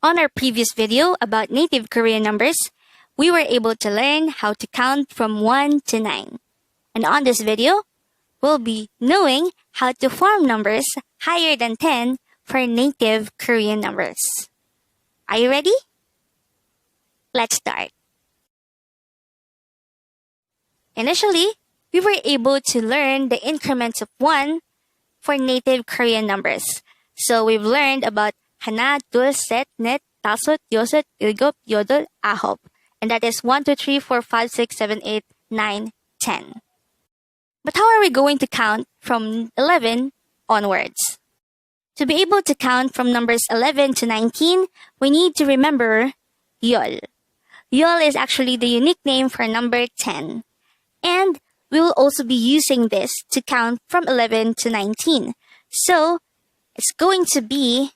On our previous video about native Korean numbers, we were able to learn how to count from 1 to 9. And on this video, we'll be knowing how to form numbers higher than 10 for native Korean numbers. Are you ready? Let's start. Initially, we were able to learn the increments of 1 for native Korean numbers. So we've learned about 하나, 둘, 셋, 넷, 다섯, 여섯, 일곱, 여덟, 아홉. And that is 1, 2, 3, 4, 5, 6, 7, 8, 9, 10. But how are we going to count from 11 onwards? To be able to count from numbers 11 to 19, we need to remember yeol. Yeol is actually the unique name for number 10. And we will also be using this to count from 11 to 19. So, it's going to be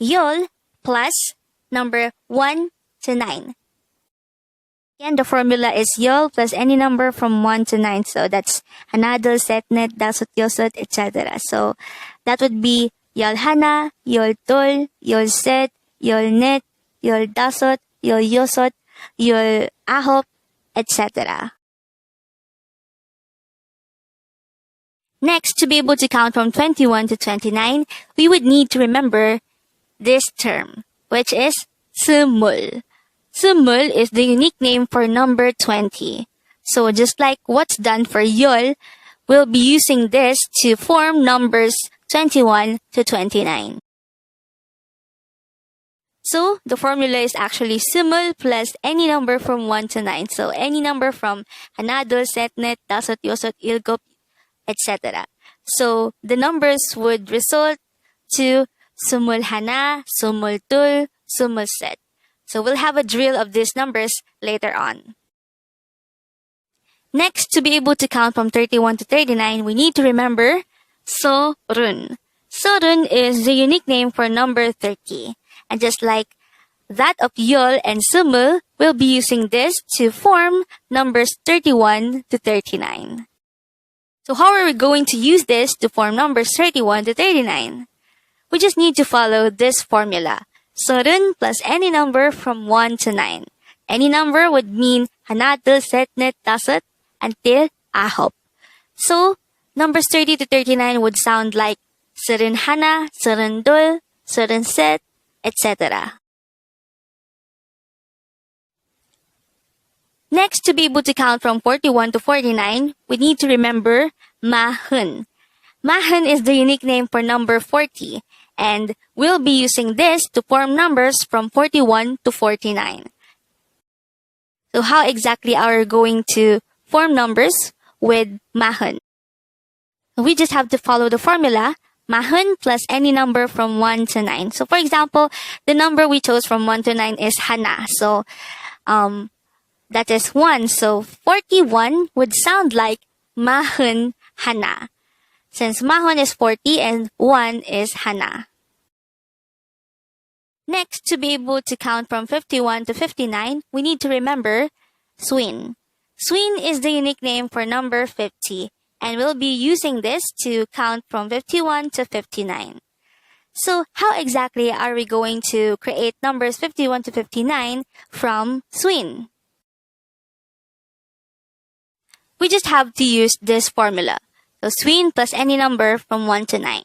yeol plus number 1 to 9. Again, the formula is yeol plus any number from 1 to 9. So, that's 하나, 둘, 셋, 넷, 다섯, 여섯, etc. So, that would be yeol 하나, yeol 둘, yeol 셋, yeol 넷, yeol 다섯, yeol 여섯, yeol 아홉, etc. Next, to be able to count from 21 to 29, we would need to remember this term, which is seumul. Seumul is the unique name for number 20. So just like what's done for yeol, we'll be using this to form numbers 21 to 29. So the formula is actually seumul plus any number from 1 to 9. So any number from 하나, 둘, 셋, 넷, 다섯, 여섯, 일곱, etc. So the numbers would result to seumul 하나, seumul 둘, seumul 셋. So we'll have a drill of these numbers later on. Next, to be able to count from 31 to 39, we need to remember seoreun. Seoreun is the unique name for number 30. And just like that of yeol and seumul, we'll be using this to form numbers 31 to 39. So how are we going to use this to form numbers 31 to 39? We just need to follow this formula. seoreun plus any number from 1 to 9. Any number would mean 하나, 둘, 셋, 넷, 다섯 until 아홉. So numbers 30 to 39 would sound like seoreun 하나, seoreun 둘, seoreun 셋, etc. Next, to be able to count from 41 to 49, we need to remember maheun. Maheun is the unique name for number 40, and we'll be using this to form numbers from 41 to 49. So how exactly are we going to form numbers with maheun? We just have to follow the formula, maheun plus any number from 1 to 9. So for example, the number we chose from 1 to 9 is 하나. So, that is 1. So 41 would sound like maheun 하나. Since maheun is 40 and 1 is 하나. Next, to be able to count from 51 to 59, we need to remember swin. Swin is the unique name for number 50, and we'll be using this to count from 51 to 59. So how exactly are we going to create numbers 51 to 59 from swin? We just have to use this formula. So swin plus any number from 1 to 9.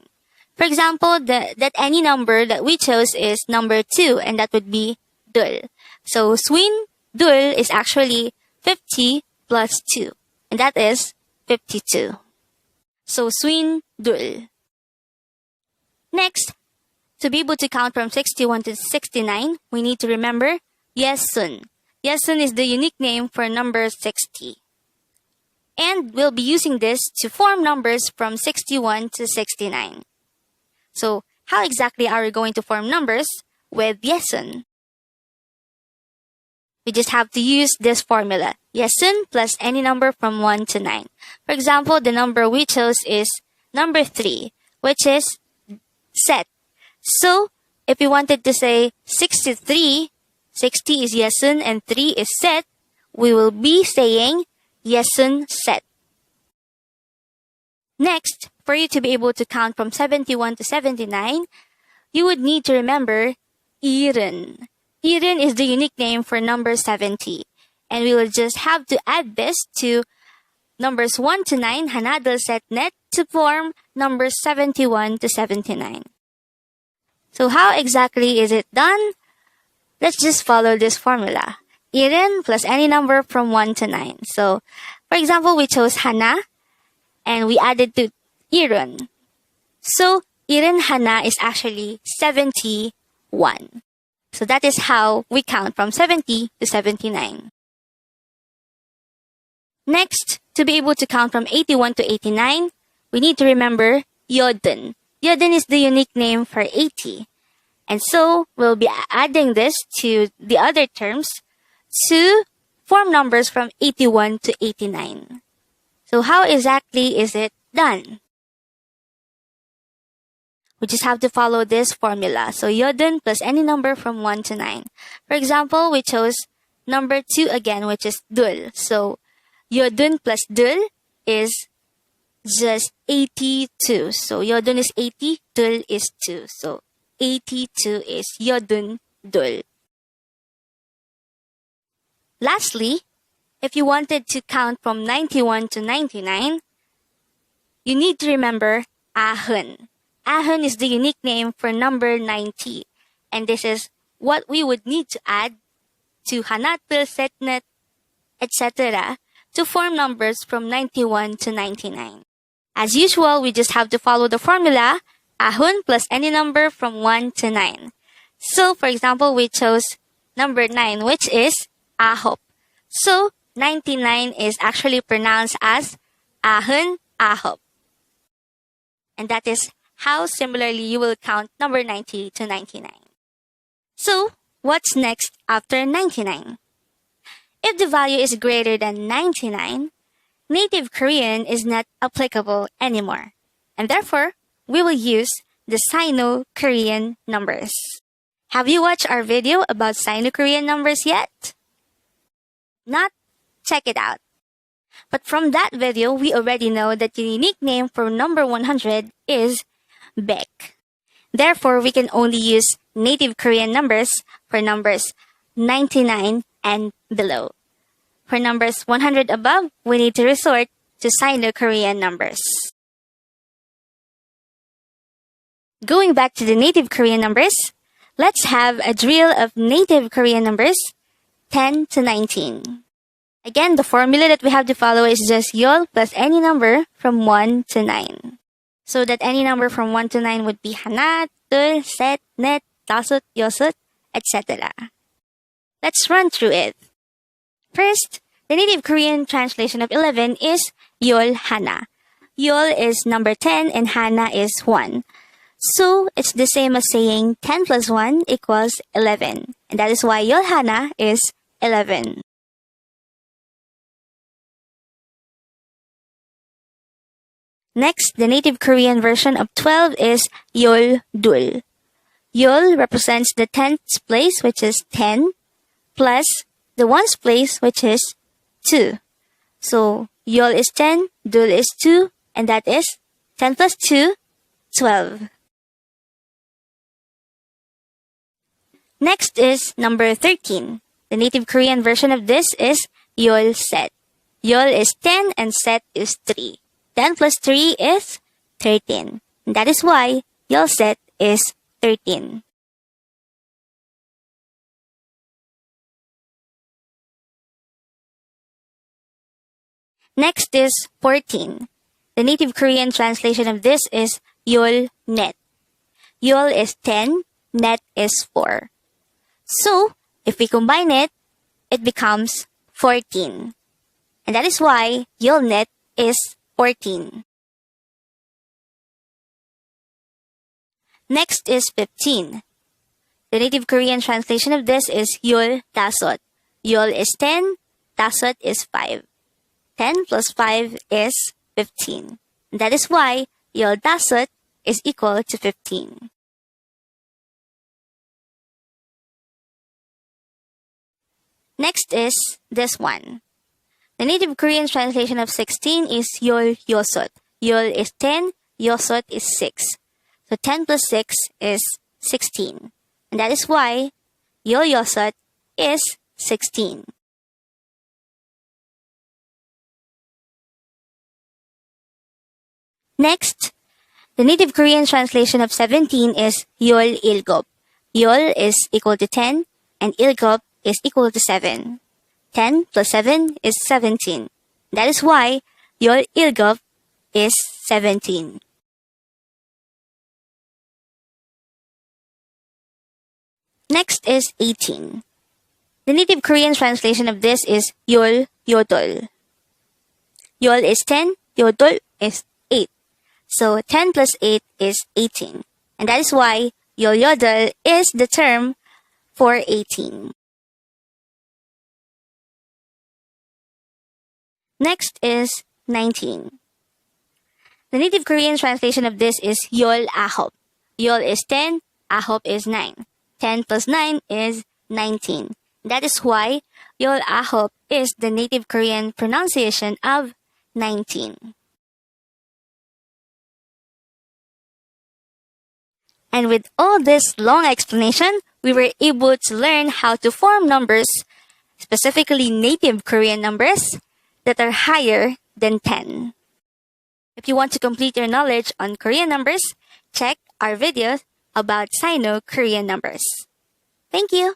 For example, that any number that we chose is number 2, and that would be 둘. So swin 둘 is actually 50 plus 2, and that is 52. So swin 둘. Next, to be able to count from 61 to 69, we need to remember yesun. Yesun is the unique name for number 60. And we'll be using this to form numbers from 61 to 69. So, how exactly are we going to form numbers with yesun? We just have to use this formula, yesun plus any number from 1 to 9. For example, the number we chose is number 3, which is set. So, if we wanted to say 63, 60 is yesun and 3 is set, we will be saying yesun set. Next, for you to be able to count from 71 to 79, you would need to remember irheun. Irheun is the unique name for number 70. And we will just have to add this to numbers 1 to 9, hanadul setnet, to form numbers 71 to 79. So how exactly is it done? Let's just follow this formula. Irheun plus any number from 1 to 9. So, for example, we chose hana and we added to irheun. So, irheun hana is actually 71. So that is how we count from 70 to 79. Next, to be able to count from 81 to 89, we need to remember yeodun. Yeodun is the unique name for 80. And so, we'll be adding this to the other terms to form numbers from 81 to 89. So how exactly is it done? We just have to follow this formula. So yeodun plus any number from 1 to 9. For example, we chose number 2 again, which is dul. So yeodun plus dul is just 82. So yeodun is 80, dul is 2. So 82 is yeodun dul. Lastly, if you wanted to count from 91 to 99, you need to remember a-heun. A-heun is the unique name for number 90. And this is what we would need to add to hanadul setnet, etc. to form numbers from 91 to 99. As usual, we just have to follow the formula a-heun plus any number from 1 to 9. So, for example, we chose number 9, which is ahop. So, 99 is actually pronounced as a-heun ahop. And that is how similarly you will count number 90 to 99. So, what's next after 99? If the value is greater than 99, native Korean is not applicable anymore. And therefore, we will use the Sino-Korean numbers. Have you watched our video about Sino-Korean numbers yet? Not? Check it out. But from that video, we already know that the unique name for number 100 is Baek. Therefore, we can only use native Korean numbers for numbers 99 and below. For numbers 100 above, we need to resort to Sino-Korean numbers. Going back to the native Korean numbers, let's have a drill of native Korean numbers 10 to 19. Again, the formula that we have to follow is just yeol plus any number from 1 to 9. So that any number from 1 to 9 would be hana, dul, set, net, dasut, yosut, etc. Let's run through it. First, the native Korean translation of 11 is yeol hana. Yeol is number 10 and hana is 1. So, it's the same as saying 10 plus 1 equals 11. And that is why yeol hana is 11. Next, the native Korean version of 12 is yeol dul. Yeol represents the 10th place, which is 10, plus the 1's place, which is 2. So, yeol is 10, dul is 2, and that is 10 plus 2, 12. Next is number 13. The native Korean version of this is yeol set. Yeol is 10 and set is 3. 10 plus 3 is 13. And that is why yeol set is 13. Next is 14. The native Korean translation of this is yeol net. Yeol is 10, net is 4. So, if we combine it, it becomes 14. And that is why yeol net is 14. Next is 15. The native Korean translation of this is yeol dasot. Yeol is 10, dasot is 5. 10 plus 5 is 15. And that is why yeol dasot is equal to 15. Next is this one. The native Korean translation of 16 is yeol yosot. Yeol is 10, yosot is 6. So 10 plus 6 is 16. And that is why yeol is 16. Next, the native Korean translation of 17 is yeol ilgop. Yeol is equal to 10 and ilgop is equal to 7. 10 plus 7 is 17. That is why yeol ilgop is 17. Next is 18. The native Korean translation of this is yeol yodol. Yeol is 10, yodol is 8. So 10 plus 8 is 18. And that is why yeol yodol is the term for 18. Next is 19. The native Korean translation of this is yeol ahop. Yeol is 10, ahop is 9. 10 plus 9 is 19. That is why yeol ahop is the native Korean pronunciation of 19. And with all this long explanation, we were able to learn how to form numbers, specifically native Korean numbers, that are higher than 10. If you want to complete your knowledge on Korean numbers, check our videos about Sino-Korean numbers. Thank you!